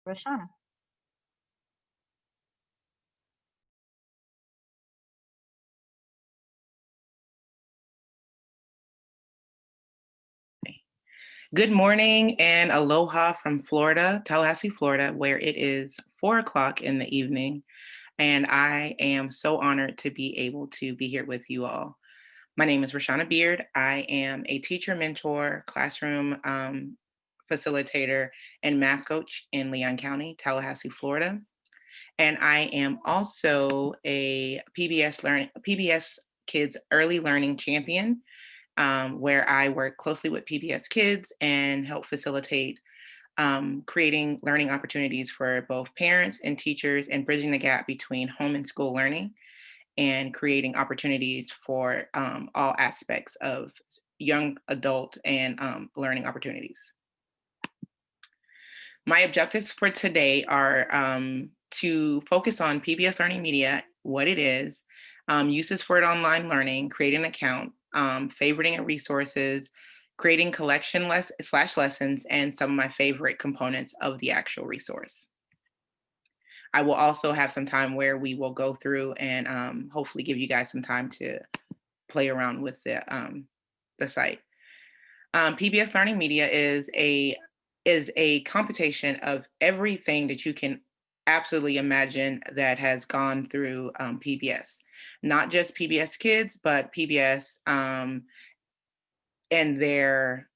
Roshanna. Good morning and aloha from Florida, Tallahassee, Florida, where it is 4 o'clock in the evening. And I am so honored to be able to be here with you all. My name is Roshanna Beard. I am a teacher, mentor, classroom facilitator, and math coach in Leon County, Tallahassee, Florida. And I am also a PBS Kids Early Learning Champion, where I work closely with PBS kids and help facilitate creating learning opportunities for both parents and teachers and bridging the gap between home and school learning and creating opportunities for all aspects of young adult and learning opportunities. My objectives for today are to focus on PBS Learning Media, what it is, uses for it online learning, creating an account, favoriting resources, creating collection slash lessons, and some of my favorite components of the actual resource. I will also have some time where we will go through and hopefully give you guys some time to play around with the site. PBS Learning Media is a computation of everything that you can absolutely imagine that has gone through PBS, not just PBS Kids, but PBS and their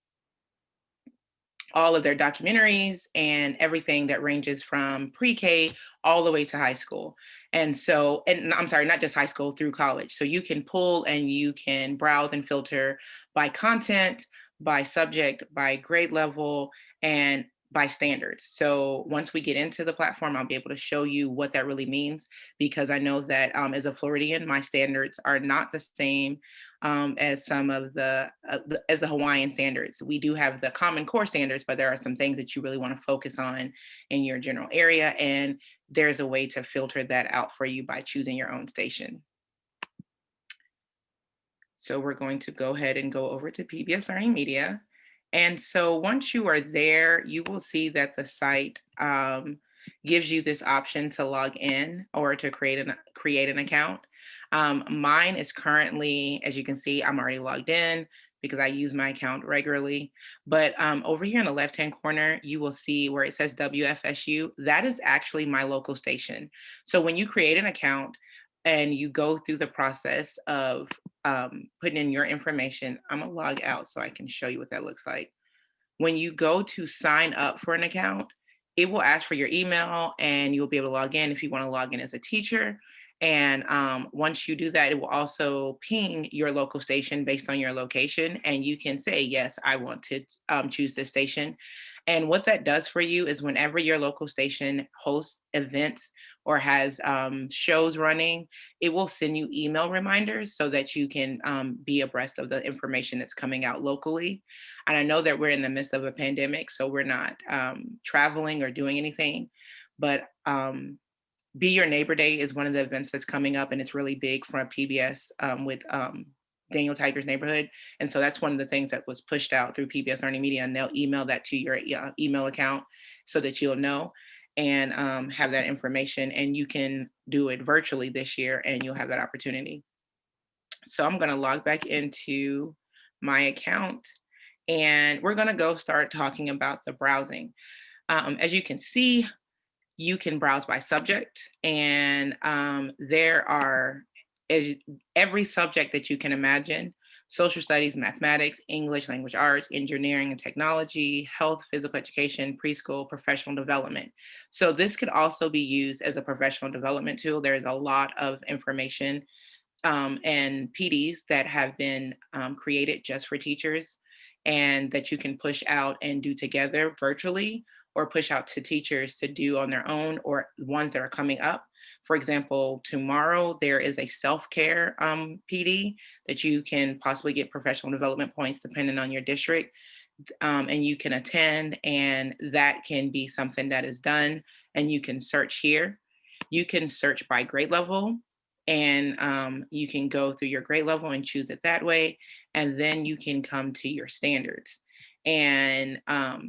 all of their documentaries and everything that ranges from pre-K all the way to high school. And I'm sorry, not just high school, through college. So you can pull and you can browse and filter by content, by subject, by grade level, and by standards. So once we get into the platform, I'll be able to show you what that really means, because I know that as a Floridian, my standards are not the same as some of as the Hawaiian standards. We do have the Common Core standards, but there are some things that you really want to focus on in your general area, and there's a way to filter that out for you by choosing your own station. So we're going to go ahead and go over to PBS Learning Media. And so once you are there, you will see that the site gives you this option to log in or to create an account. Mine is currently, as you can see, I'm already logged in because I use my account regularly. But over here in the left-hand corner, you will see where it says WFSU. That is actually my local station. So when you create an account and you go through the process of putting in your information, I'm gonna log out so I can show you what that looks like. When you go to sign up for an account, it will ask for your email and you'll be able to log in if you want to log in as a teacher. And once you do that, it will also ping your local station based on your location. And you can say, yes, I want to choose this station. And what that does for you is whenever your local station hosts events or has shows running, it will send you email reminders so that you can be abreast of the information that's coming out locally. And I know that we're in the midst of a pandemic, so we're not traveling or doing anything, but Be Your Neighbor Day is one of the events that's coming up, and it's really big for PBS with Daniel Tiger's Neighborhood. And so that's one of the things that was pushed out through PBS Learning Media, and they'll email that to your email account so that you'll know and have that information. And you can do it virtually this year, and you'll have that opportunity. So I'm going to log back into my account, and we're going to go start talking about the browsing. As you can see, you can browse by subject, and there are every subject that you can imagine: social studies, mathematics, English, language arts, engineering and technology, health, physical education, preschool, professional development. So this could also be used as a professional development tool. There's a lot of information and PDs that have been created just for teachers and that you can push out and do together virtually, or push out to teachers to do on their own, or ones that are coming up. For example, tomorrow there is a self-care PD that you can possibly get professional development points depending on your district. And you can attend, and that can be something that is done, and you can search here. You can search by grade level, and you can go through your grade level and choose it that way. And then you can come to your standards. And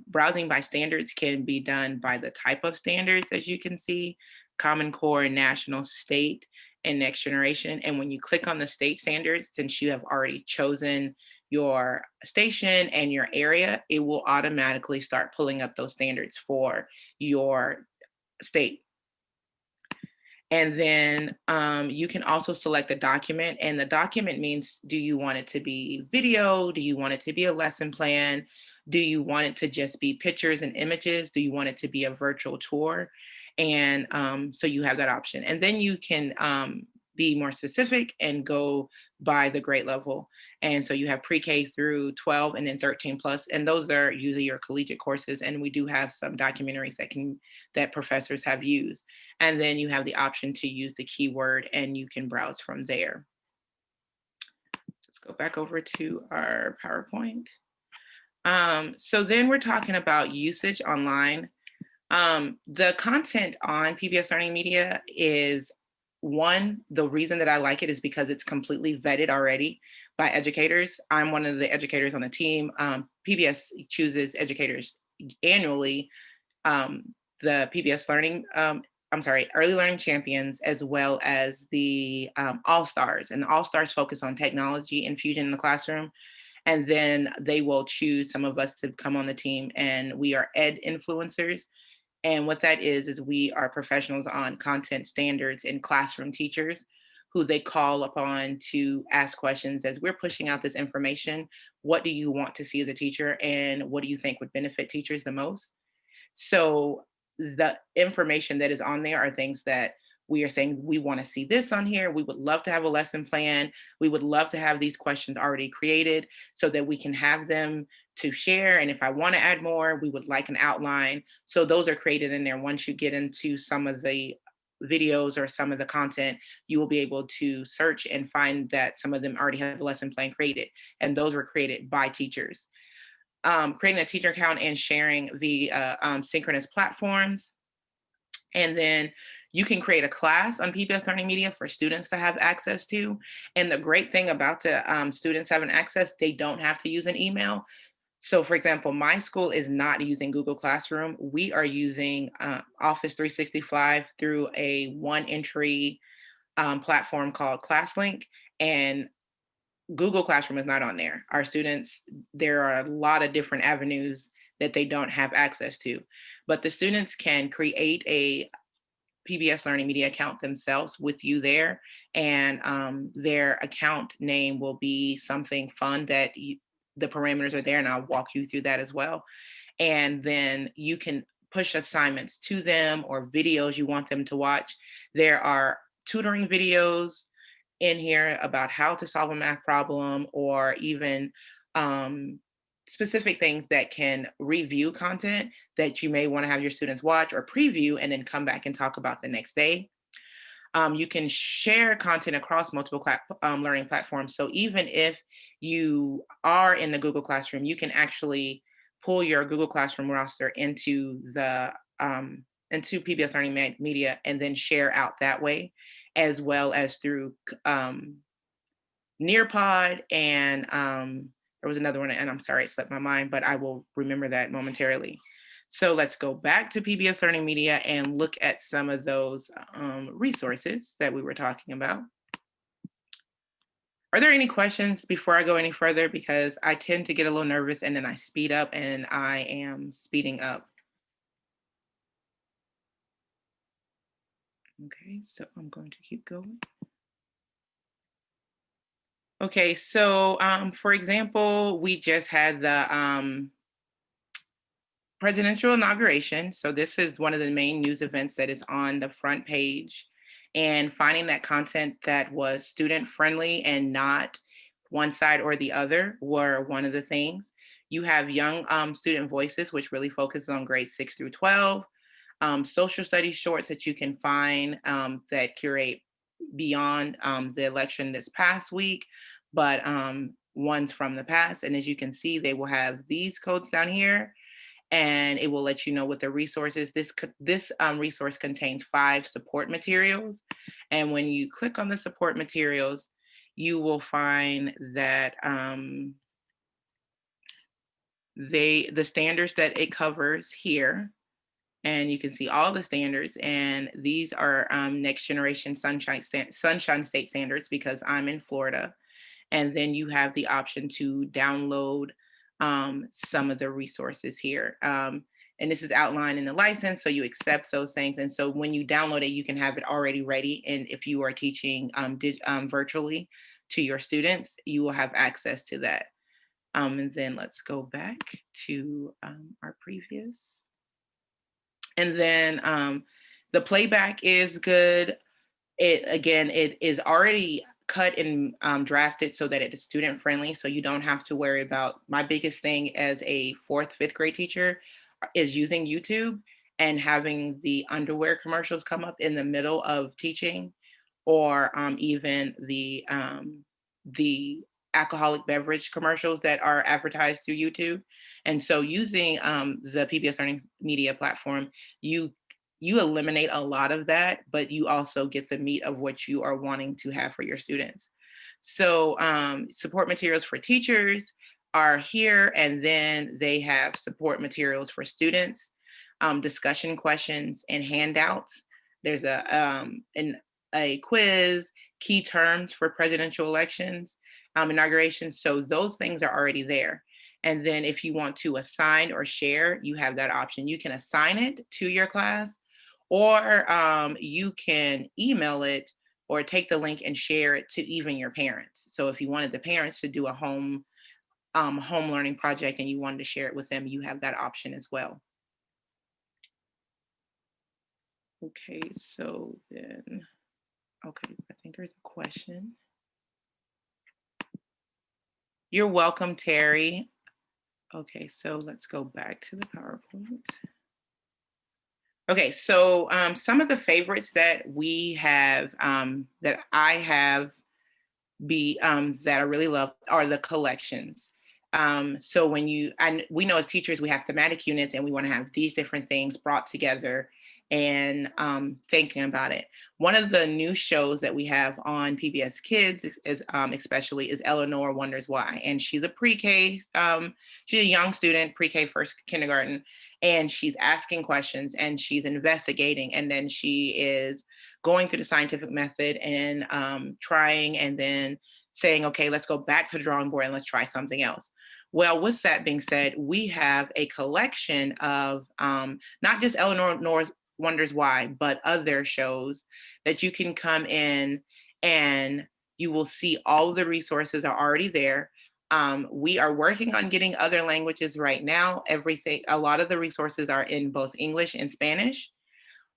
browsing by standards can be done by the type of standards, as you can see: Common Core, National, State, and Next Generation. And when you click on the state standards, since you have already chosen your station and your area, it will automatically start pulling up those standards for your state. And then you can also select a document, and the document means, do you want it to be video? Do you want it to be a lesson plan? Do you want it to just be pictures and images? Do you want it to be a virtual tour? And so you have that option. And then you can be more specific and go by the grade level. And so you have pre-K through 12 and then 13 plus. And those are usually your collegiate courses. And we do have some documentaries that professors have used. And then you have the option to use the keyword and you can browse from there. Let's go back over to our PowerPoint. So then we're talking about usage online. The content on PBS Learning Media is the reason that I like it is because it's completely vetted already by educators. I'm one of the educators on the team. PBS chooses educators annually. The PBS Early Learning Champions, as well as the All Stars. And the All Stars focus on technology infusion in the classroom. And then they will choose some of us to come on the team, and we are ed influencers. And what that is we are professionals on content standards and classroom teachers who they call upon to ask questions as we're pushing out this information. What do you want to see as a teacher, and what do you think would benefit teachers the most? So the information that is on there are things that we are saying, we want to see this on here. We would love to have a lesson plan. We would love to have these questions already created so that we can have them to share. And if I want to add more, we would like an outline. So those are created in there. Once you get into some of the videos or some of the content, you will be able to search and find that some of them already have the lesson plan created. And those were created by teachers. Creating a teacher account and sharing via synchronous platforms. And then you can create a class on PBS Learning Media for students to have access to. And the great thing about the students having access, they don't have to use an email. So for example, my school is not using Google Classroom. We are using Office 365 through a one entry platform called ClassLink. And Google Classroom is not on there. Our students, there are a lot of different avenues that they don't have access to, but the students can create a PBS Learning Media account themselves with you there, and their account name will be something fun that the parameters are there, and I'll walk you through that as well. And then you can push assignments to them or videos you want them to watch. There are tutoring videos in here about how to solve a math problem, or even specific things that can review content that you may want to have your students watch or preview and then come back and talk about the next day. You can share content across multiple learning platforms. So even if you are in the Google Classroom, you can actually pull your Google Classroom roster into PBS Learning Media and then share out that way, as well as through Nearpod, and there was another one, and I'm sorry, it slipped my mind, but I will remember that momentarily. So let's go back to PBS Learning Media and look at some of those resources that we were talking about. Are there any questions before I go any further? Because I tend to get a little nervous and then I speed up, and I am speeding up. Okay, so I'm going to keep going. Okay, so for example, we just had the presidential inauguration. So this is one of the main news events that is on the front page, and finding that content that was student friendly and not one side or the other were one of the things. You have young student voices, which really focuses on grades 6 through 12. Social studies shorts that you can find that curate beyond the election this past week, but ones from the past. And as you can see, they will have these codes down here, and it will let you know what the resource is. This resource contains 5 support materials. And when you click on the support materials, you will find that the standards that it covers here, and you can see all the standards, and these are next generation Sunshine State standards because I'm in Florida. And then you have the option to download some of the resources here. And this is outlined in the license, so you accept those things. And so when you download it, you can have it already ready. And if you are teaching virtually to your students, you will have access to that. And then let's go back to our previous. And then the playback is good. It is already cut and drafted so that it is student friendly, so you don't have to worry about. My biggest thing as a 4th, 5th grade teacher is using YouTube and having the underwear commercials come up in the middle of teaching, or even the alcoholic beverage commercials that are advertised through YouTube. And so using the PBS Learning Media platform, you eliminate a lot of that, but you also get the meat of what you are wanting to have for your students. So support materials for teachers are here, and then they have support materials for students, discussion questions and handouts. There's a quiz, key terms for presidential elections, inauguration. So those things are already there. And then if you want to assign or share, you have that option. You can assign it to your class, or you can email it or take the link and share it to even your parents. So if you wanted the parents to do a home learning project and you wanted to share it with them, you have that option as well. Okay, so then, okay, I think there's a question. You're welcome, Terry. Okay, so let's go back to the PowerPoint. Okay, so some of the favorites that we have, that I have, that I really love are the collections. So when we know as teachers, we have thematic units and we want to have these different things brought together and thinking about it. One of the new shows that we have on PBS Kids especially is Eleanor Wonders Why. And she's a pre-K, she's a young student, pre-K, first kindergarten, and she's asking questions and she's investigating, and then she is going through the scientific method and trying, and then saying, okay, let's go back to the drawing board and let's try something else. Well, with that being said, we have a collection of not just Eleanor Wonders Why, but other shows that you can come in and you will see all the resources are already there. We are working on getting other languages right now. A lot of the resources are in both English and Spanish.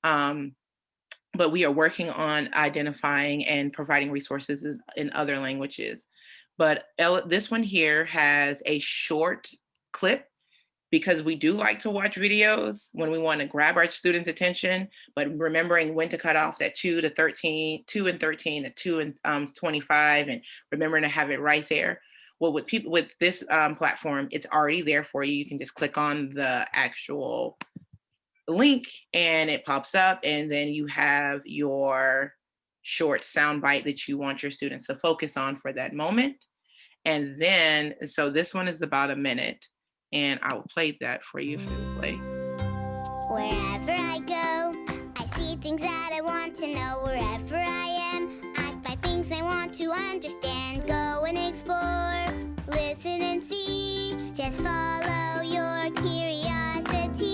But we are working on identifying and providing resources in other languages. But this one here has a short clip, because we do like to watch videos when we want to grab our students' attention, but remembering when to cut off that 2 to 13, 2 and 13, and 2 and 25, and remembering to have it right there. Well, with this platform, it's already there for you. You can just click on the actual link and it pops up, and then you have your short soundbite that you want your students to focus on for that moment. And then, so this one is about a minute, and I will play that for you if you play. Wherever I go, I see things that I want to know. Wherever I am, I find things I want to understand. Go and explore, listen and see. Just follow your curiosity.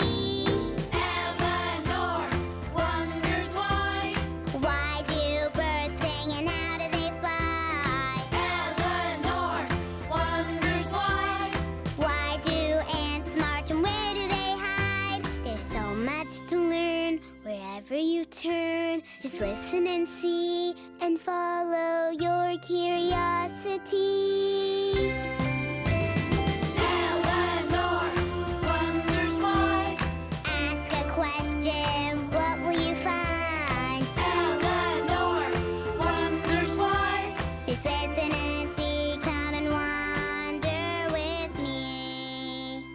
Eleanor wonders why. Why do birds sing and how do they fly? Eleanor wonders why. Why do ants march and where do they hide? There's so much to learn wherever you turn. Just listen and see and follow your curiosity. Eleanor wonders why. Ask a question, what will you find? Eleanor wonders why. Just listen and see, come and wander with me.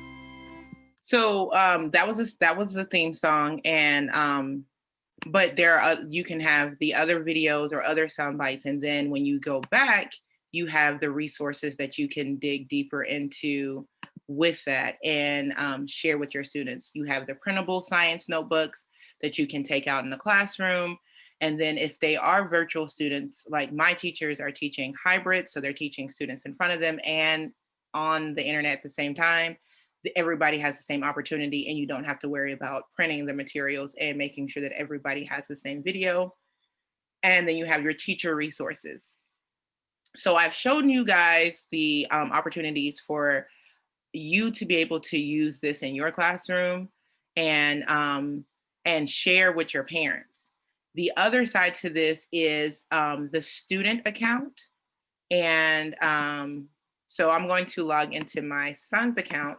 So that was the theme song, and but there are you can have the other videos or other sound bites, and then when you go back, you have the resources that you can dig deeper into with that and share with your students. You have the printable science notebooks that you can take out in the classroom. And then if they are virtual students, like my teachers are teaching hybrid, so they're teaching students in front of them and on the internet at the same time, everybody has the same opportunity and you don't have to worry about printing the materials and making sure that everybody has the same video. And then you have your teacher resources. So I've shown you guys the opportunities for you to be able to use this in your classroom and share with your parents. The other side to this is the student account. And so I'm going to log into my son's account.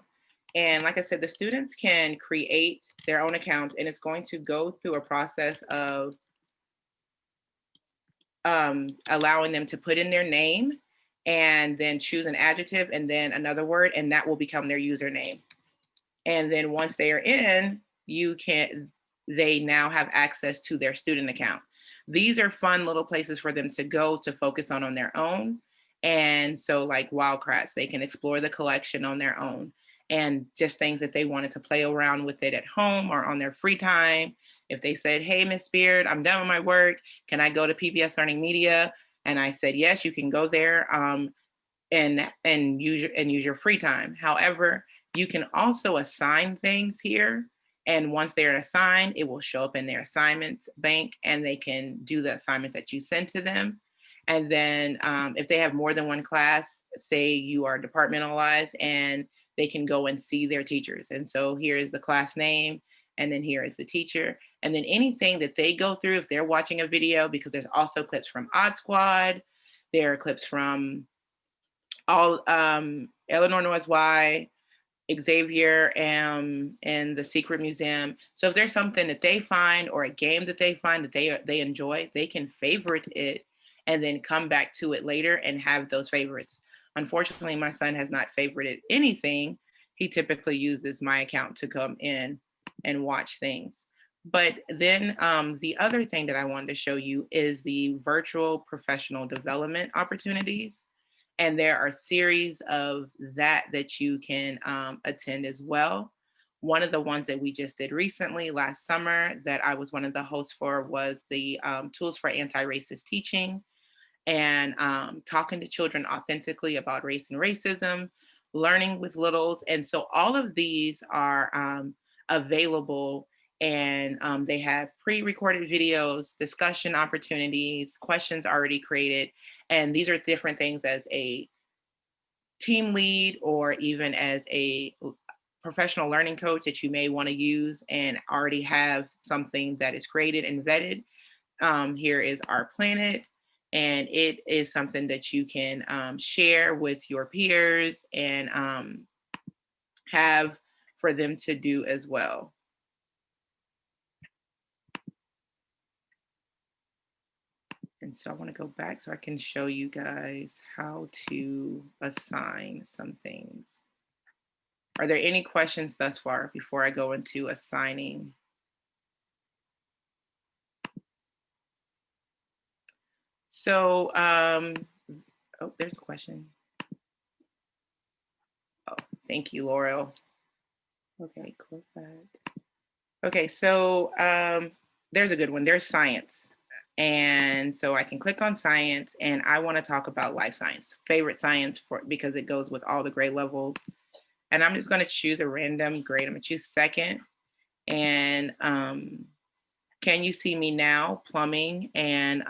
And like I said, the students can create their own accounts, and it's going to go through a process of allowing them to put in their name and then choose an adjective and then another word, and that will become their username. And then once they are in, they now have access to their student account. These are fun little places for them to go to focus on their own. And so like Wildcrafts, they can explore the collection on their own and just things that they wanted to play around with it at home or on their free time. If they said, hey, Miss Beard, I'm done with my work. Can I go to PBS Learning Media? And I said, yes, you can go there and use your free time. However, you can also assign things here. And once they're assigned, it will show up in their assignments bank and they can do the assignments that you send to them. And then if they have more than one class, say you are departmentalized, and they can go and see their teachers. And so here is the class name, and then here is the teacher. And then anything that they go through, if they're watching a video, because there's also clips from Odd Squad, there are clips from all Eleanor Knows Why, Xavier, and the Secret Museum. So if there's something that they find or a game that they find that they enjoy, they can favorite it and then come back to it later and have those favorites. Unfortunately, my son has not favorited anything. He typically uses my account to come in and watch things. But then the other thing that I wanted to show you is the virtual professional development opportunities. And there are series of that you can attend as well. One of the ones that we just did recently last summer that I was one of the hosts for was the Tools for Anti-Racist Teaching, and talking to children authentically about race and racism, learning with littles. And so all of these are available, and they have pre-recorded videos, discussion opportunities, questions already created. And these are different things as a team lead or even as a professional learning coach that you may want to use and already have something that is created and vetted. Here is Our Planet, and it is something that you can share with your peers and have for them to do as well. And so I want to go back so I can show you guys how to assign some things. Are there any questions thus far before I go into assigning? So, oh, there's a question. Oh, thank you, Laurel. Okay, close that. Okay, so there's a good one. There's science. And so I can click on science, and I want to talk about life science, favorite science because it goes with all the grade levels. And I'm just going to choose a random grade. I'm going to choose second. And can you see me now? Plumbing and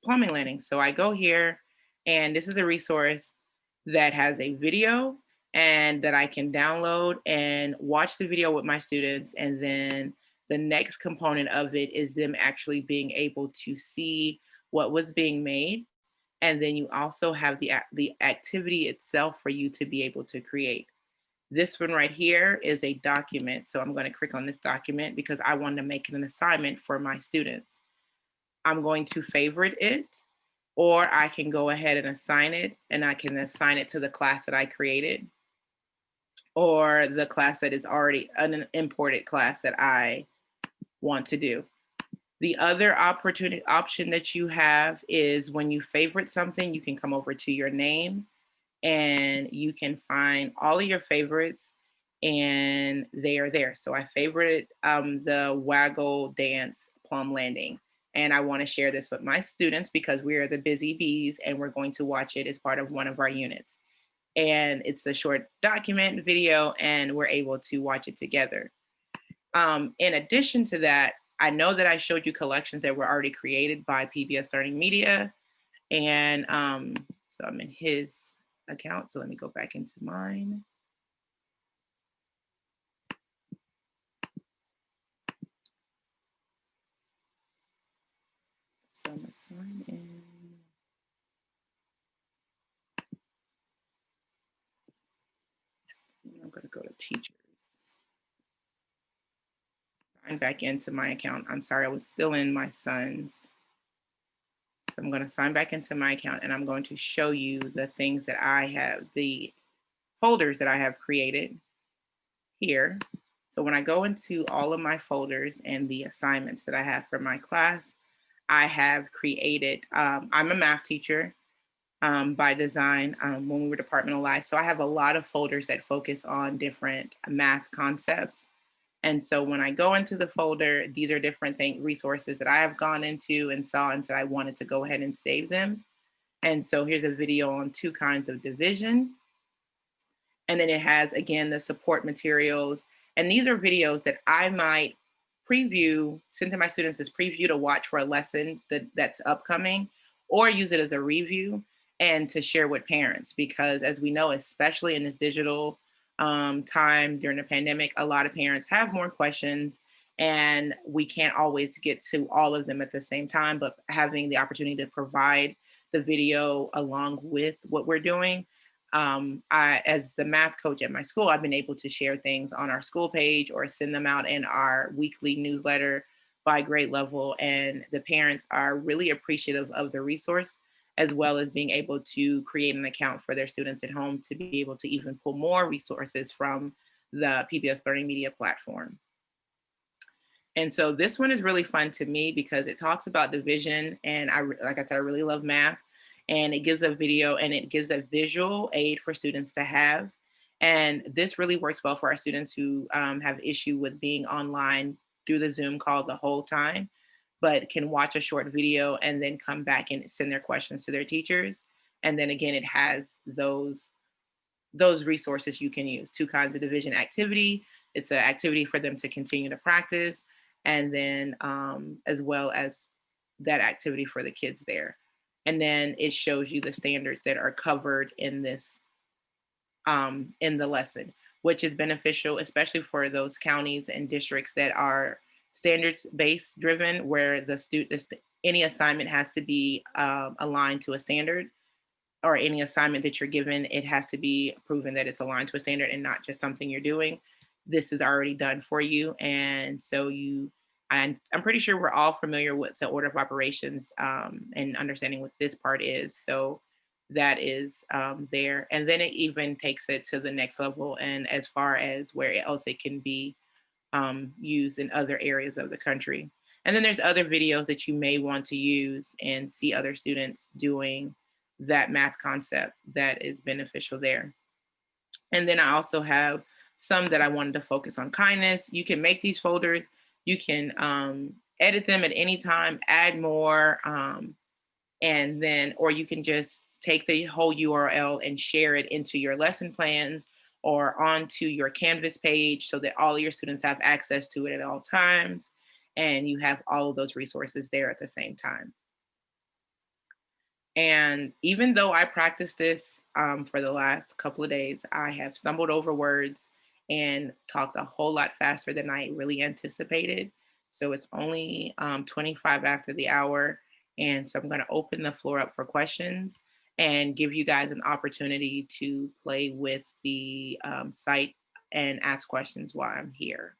plumbing learning. So I go here, and this is a resource that has a video and that I can download and watch the video with my students. And then the next component of it is them actually being able to see what was being made. And then you also have the activity itself for you to be able to create. This one right here is a document. So I'm going to click on this document because I want to make it an assignment for my students. I'm going to favorite it, or I can go ahead and assign it, and I can assign it to the class that I created or the class that is already an imported class that I want to do. The other option that you have is when you favorite something, you can come over to your name and you can find all of your favorites, and they are there. So I favorite the Waggle Dance Plum Landing. And I want to share this with my students because we are the busy bees and we're going to watch it as part of one of our units. And it's a short document video, and we're able to watch it together. In addition to that, I know that I showed you collections that were already created by PBS Learning Media. And so I'm in his account. So let me go back into mine. So I'm gonna sign in. I'm gonna go to teachers. Sign back into my account. I'm sorry, I was still in my son's. So I'm gonna sign back into my account, and I'm going to show you the things that I have, the folders that I have created here. So when I go into all of my folders and the assignments that I have for my class, I have created, I'm a math teacher by design when we were departmentalized. So I have a lot of folders that focus on different math concepts. And so when I go into the folder, these are different resources that I have gone into and saw and said I wanted to go ahead and save them. And so here's a video on two kinds of division. And then it has, again, the support materials. And these are videos that I might preview, send to my students as preview to watch for a lesson that's upcoming, or use it as a review and to share with parents. Because as we know, especially in this digital time during the pandemic, a lot of parents have more questions, and we can't always get to all of them at the same time. But having the opportunity to provide the video along with what we're doing, as the math coach at my school, I've been able to share things on our school page or send them out in our weekly newsletter by grade level. And the parents are really appreciative of the resource, as well as being able to create an account for their students at home to be able to even pull more resources from the PBS Learning Media platform. And so this one is really fun to me because it talks about division, and like I said, I really love math, and it gives a video and it gives a visual aid for students to have. And this really works well for our students who have issue with being online through the Zoom call the whole time, but can watch a short video and then come back and send their questions to their teachers. And then again, it has those resources you can use. Two kinds of division activity. It's an activity for them to continue to practice, and then as well as that activity for the kids there. And then it shows you the standards that are covered in this in the lesson, which is beneficial, especially for those counties and districts that are standards based driven, where any assignment has to be aligned to a standard, or any assignment that you're given, it has to be proven that it's aligned to a standard and not just something you're doing. This is already done for you. And so I'm pretty sure we're all familiar with the order of operations and understanding what this part is. So that is there. And then it even takes it to the next level, and as far as where else it can be used in other areas of the country. And then there's other videos that you may want to use and see other students doing that math concept that is beneficial there. And then I also have some that I wanted to focus on kindness. You can make these folders, you can edit them at any time, add more, and then, or you can just take the whole URL and share it into your lesson plans or onto your Canvas page so that all of your students have access to it at all times. And you have all of those resources there at the same time. And even though I practiced this for the last couple of days, I have stumbled over words and talked a whole lot faster than I really anticipated. So it's only 25 after the hour. And so I'm going to open the floor up for questions and give you guys an opportunity to play with the site and ask questions while I'm here.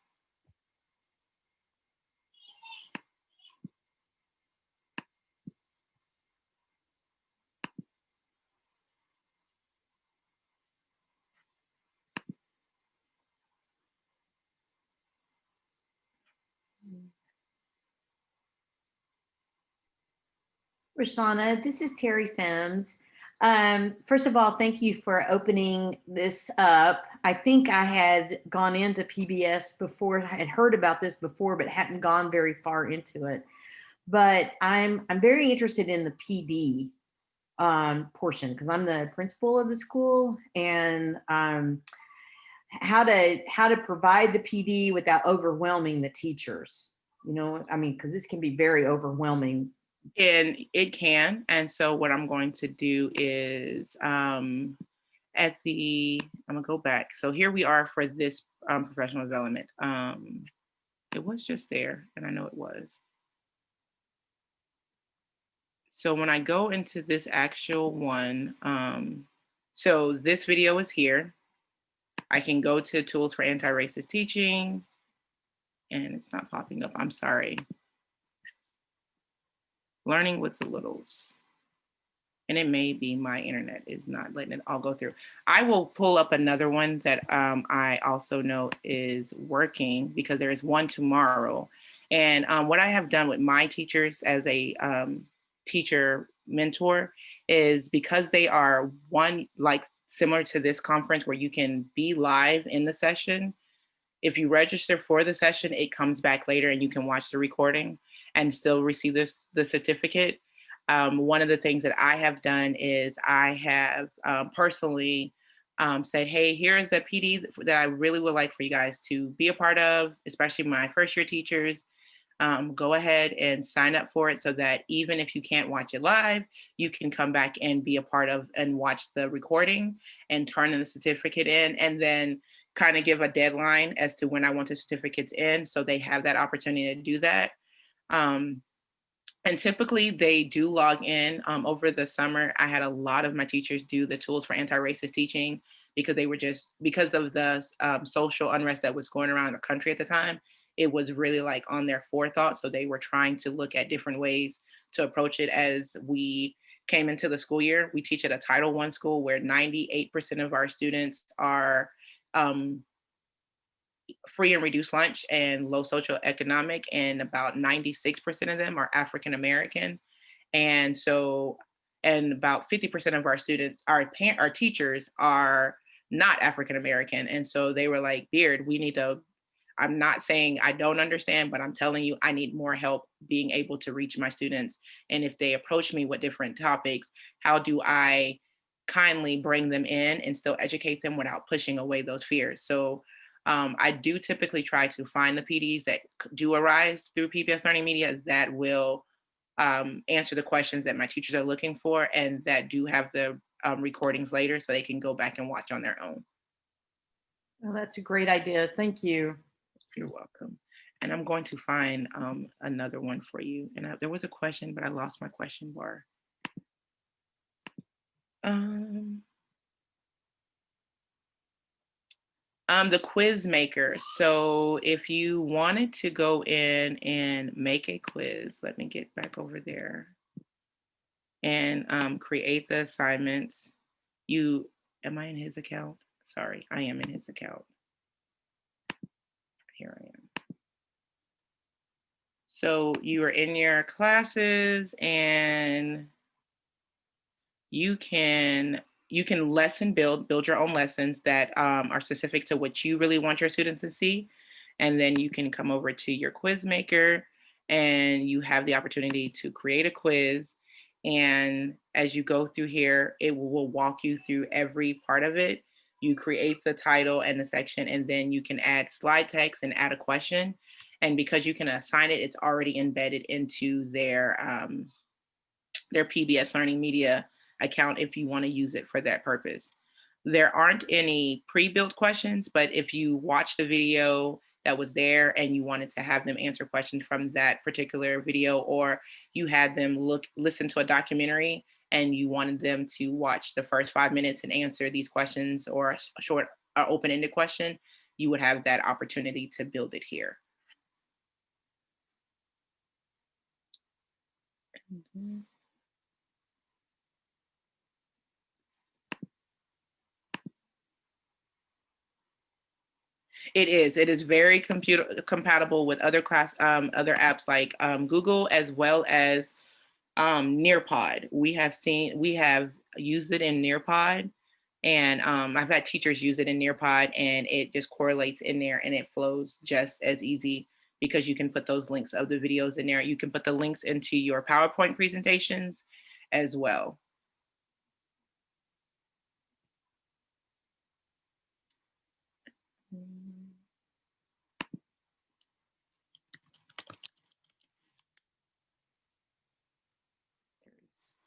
Roshanna, this is Terry Sims. First of all, thank you for opening this up. I think I had gone into PBS before, I had heard about this before, but hadn't gone very far into it. But I'm very interested in the PD portion because I'm the principal of the school, and how to provide the PD without overwhelming the teachers. You know, I mean, because this can be very overwhelming. And it can. And so what I'm going to do is I'm gonna go back. So here we are for this professional development. It was just there, and I know it was. So when I go into this actual one, so this video is here. I can go to tools for anti-racist teaching, and it's not popping up. I'm sorry. Learning with the littles. And it may be my internet is not letting it all go through. I will pull up another one that I also know is working because there is one tomorrow. And what I have done with my teachers as a teacher mentor is because they are one, like similar to this conference where you can be live in the session. If you register for the session, it comes back later and you can watch the recording and still receive the certificate. One of the things that I have done is I have personally said, hey, here is a PD that I really would like for you guys to be a part of, especially my first year teachers. Go ahead and sign up for it so that even if you can't watch it live, you can come back and be a part of and watch the recording and turn in the certificate in, and then kind of give a deadline as to when I want the certificates in so they have that opportunity to do that. And typically they do log in. Over the summer, I had a lot of my teachers do the tools for anti-racist teaching because they were because of the social unrest that was going around the country at the time, it was really like on their forethought. So they were trying to look at different ways to approach it as we came into the school year. We teach at a Title I school where 98% of our students are free and reduced lunch and low socioeconomic, and about 96% of them are African American. And so, and about 50% of our students, our teachers are not African American. And so they were like, Beard, we need to, I'm not saying I don't understand, but I'm telling you, I need more help being able to reach my students. And if they approach me with different topics, how do I kindly bring them in and still educate them without pushing away those fears? So I do typically try to find the PDs that do arise through PBS Learning Media that will answer the questions that my teachers are looking for and that do have the recordings later so they can go back and watch on their own. Well, that's a great idea. Thank you. You're welcome. And I'm going to find another one for you. And there was a question, but I lost my question bar. The quiz maker. So if you wanted to go in and make a quiz, let me get back over there and create the assignments. Am I in his account? Sorry, I am in his account. Here I am. So you are in your classes and you can lesson build your own lessons that are specific to what you really want your students to see. And then you can come over to your quiz maker and you have the opportunity to create a quiz. And as you go through here, it will walk you through every part of it. You create the title and the section, and then you can add slide text and add a question. And because you can assign it, it's already embedded into their PBS Learning Media account if you want to use it for that purpose. There aren't any pre-built questions, but if you watch the video that was there and you wanted to have them answer questions from that particular video, or you had them listen to a documentary and you wanted them to watch the first 5 minutes and answer these questions or a short open-ended question, you would have that opportunity to build it here. It is very computer compatible with other other apps like Google, as well as Nearpod. We have used it in Nearpod, and I've had teachers use it in Nearpod, and it just correlates in there, and it flows just as easy because you can put those links of the videos in there. You can put the links into your PowerPoint presentations as well.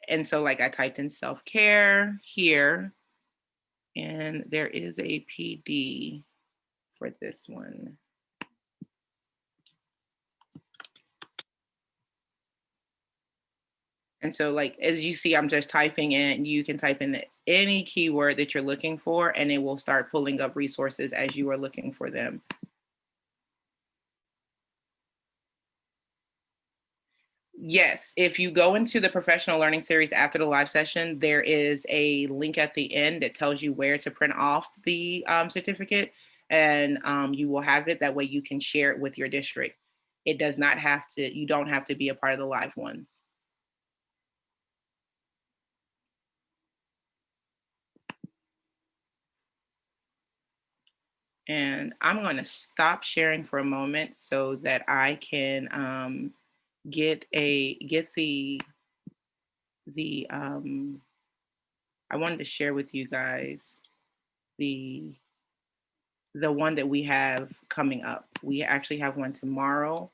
And so like I typed in self-care here, and there is a PD for this one. And so like, as you see, I'm just typing in, you can type in any keyword that you're looking for, and it will start pulling up resources as you are looking for them. Yes, if you go into the professional learning series after the live session, there is a link at the end that tells you where to print off the certificate, and you will have it. That way you can share it with your district. It does not have to, you don't have to be a part of the live ones. And I'm going to stop sharing for a moment so that I can get the I wanted to share with you guys the one that we have coming up. We actually have one tomorrow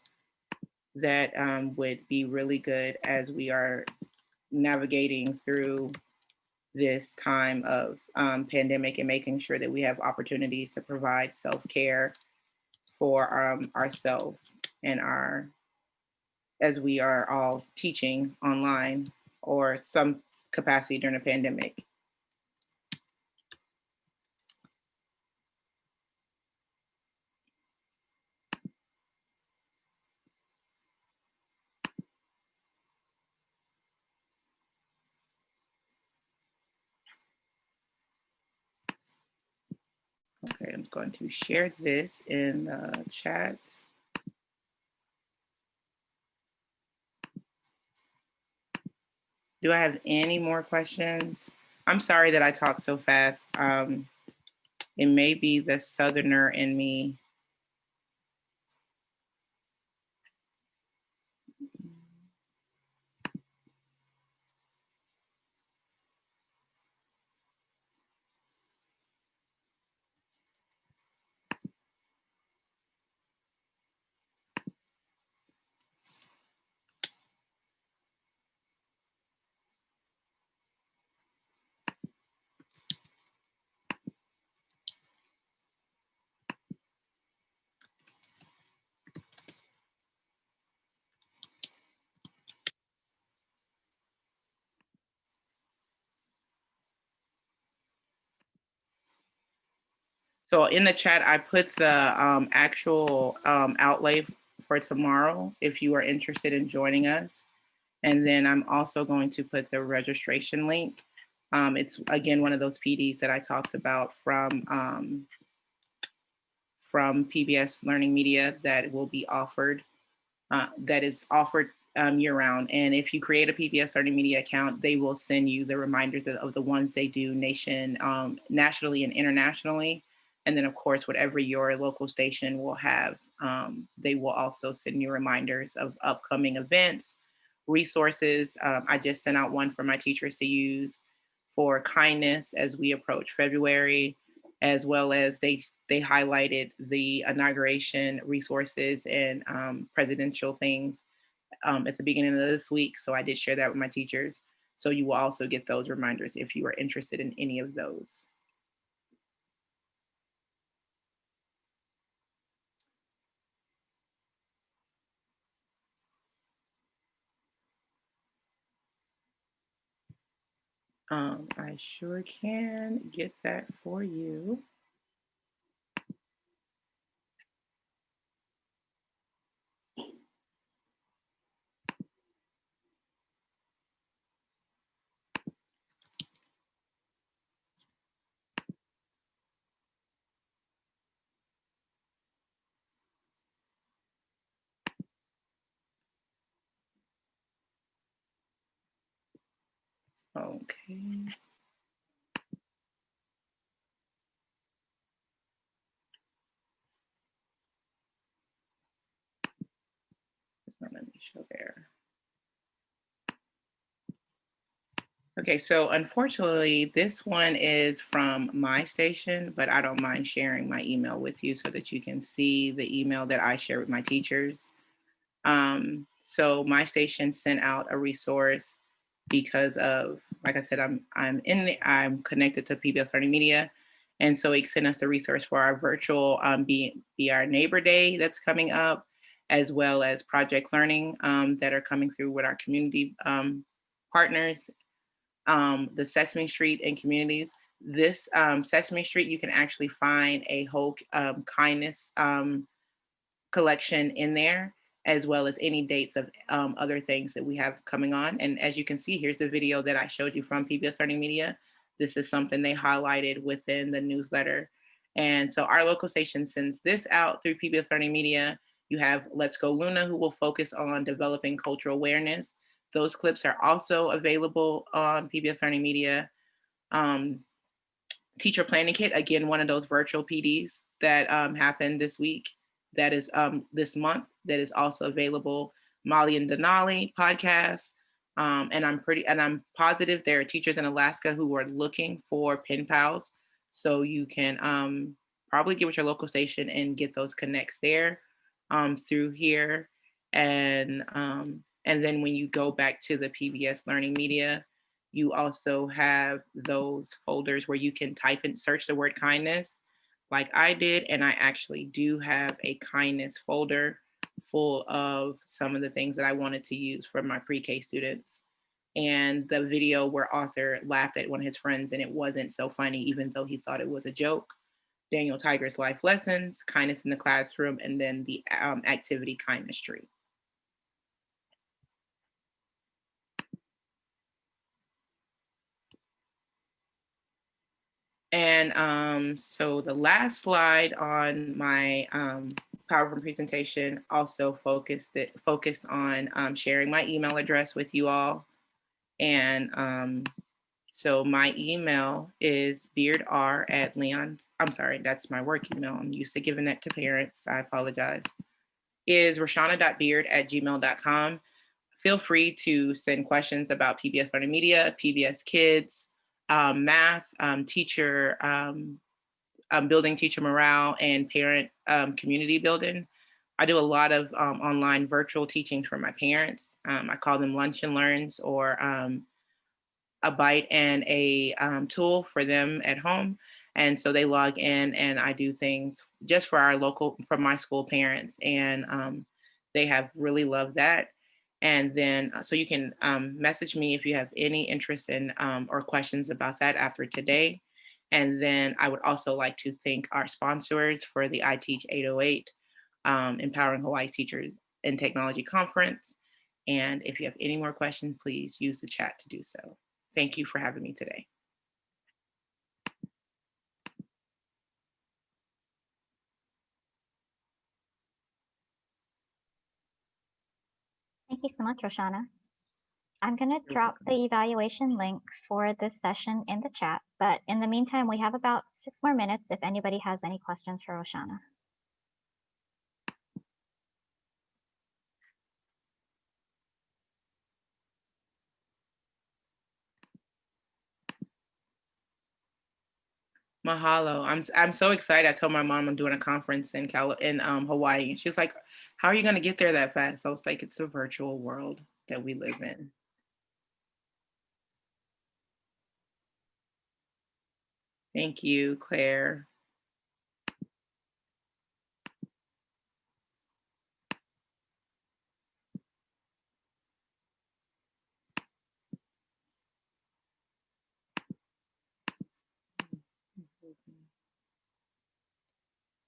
that would be really good as we are navigating through this time of pandemic and making sure that we have opportunities to provide self-care for ourselves and as we are all teaching online or some capacity during the pandemic. Okay, I'm going to share this in the chat. Do I have any more questions? I'm sorry that I talk so fast. It may be the Southerner in me. So in the chat, I put the actual outlay for tomorrow if you are interested in joining us. And then I'm also going to put the registration link. It's again one of those PDs that I talked about from PBS Learning Media that will be offered, that is offered year round. And if you create a PBS Learning Media account, they will send you the reminders of the ones they do nationally and internationally. And then of course, whatever your local station will have, they will also send you reminders of upcoming events, resources. I just sent out one for my teachers to use for kindness as we approach February, as well as they highlighted the inauguration resources and presidential things at the beginning of this week. So I did share that with my teachers. So you will also get those reminders if you are interested in any of those. I sure can get that for you. Okay. not let me show there. Okay, so unfortunately, this one is from my station, but I don't mind sharing my email with you so that you can see the email that I share with my teachers. So my station sent out a resource because of, like I said, I'm connected to PBS Learning Media, and so it sent us the resource for our virtual Be Our Neighbor Day that's coming up, as well as Project Learning that are coming through with our community partners, the Sesame Street and communities. This Sesame Street, you can actually find a whole kindness collection in there, as well as any dates of other things that we have coming on. And as you can see, here's the video that I showed you from PBS Learning Media. This is something they highlighted within the newsletter. And so our local station sends this out through PBS Learning Media. You have Let's Go Luna, who will focus on developing cultural awareness. Those clips are also available on PBS Learning Media. Um, Teacher Planning Kit, again, one of those virtual PDs that happened this week, that is this month, that is also available. Molly and Denali podcast. And I'm positive there are teachers in Alaska who are looking for pen pals. So you can probably get with your local station and get those connects there through here. And then when you go back to the PBS Learning Media, you also have those folders where you can type and search the word kindness like I did. And I actually do have a kindness folder full of some of the things that I wanted to use for my pre-K students. And the video where Arthur laughed at one of his friends and it wasn't so funny, even though he thought it was a joke. Daniel Tiger's life lessons, kindness in the classroom, and then the activity kindness tree. And so the last slide on my PowerPoint presentation also focused on sharing my email address with you all. And so my email is beardr@leon. I'm sorry, that's my work email. I'm used to giving that to parents. I apologize. Is roshanna.beard@gmail.com. Feel free to send questions about PBS Learning Media, PBS Kids, math, teacher, building teacher morale, and parent community building. I do a lot of online virtual teaching for my parents. I call them lunch and learns, or a bite and a tool for them at home. And so they log in and I do things just for for my school parents. And they have really loved that. And then, so you can message me if you have any interest in or questions about that after today. And then I would also like to thank our sponsors for the iTeach808 Empowering Hawaii Teachers in Technology Conference. And if you have any more questions, please use the chat to do so. Thank you for having me today. Thank you so much, Roshanna. I'm going to drop the evaluation link for this session in the chat, but in the meantime, we have about 6 more minutes if anybody has any questions for Roshanna. Mahalo. I'm so excited. I told my mom I'm doing a conference in Hawaii, and she was like, "How are you going to get there that fast?" I was like, "It's a virtual world that we live in." Thank you, Claire.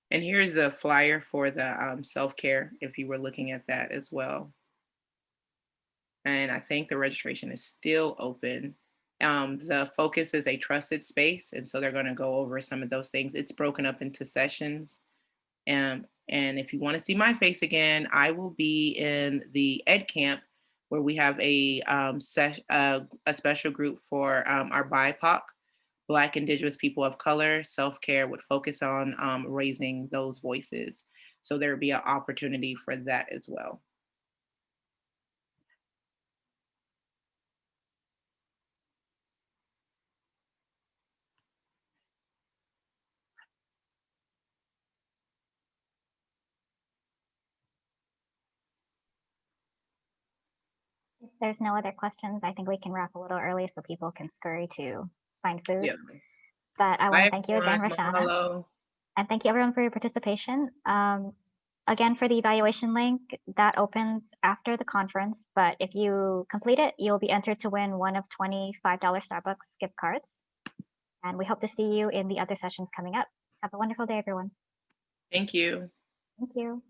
And here's the flyer for the self-care, if you were looking at that as well. And I think the registration is still open. The focus is a trusted space, and so they're going to go over some of those things. It's broken up into sessions. And if you want to see my face again, I will be in the Ed Camp, where we have a special group for our BIPOC, Black, Indigenous people of color. Self-care would focus on raising those voices. So there would be an opportunity for that as well. there's no other questions, I think we can wrap a little early so people can scurry to find food. Yeah. But I want Bye, to thank you again, everyone. Roshanna. Mahalo. And thank you everyone for your participation. Again, for the evaluation link, that opens after the conference, but if you complete it, you'll be entered to win one of $25 Starbucks gift cards. And we hope to see you in the other sessions coming up. Have a wonderful day, everyone. Thank you. Thank you.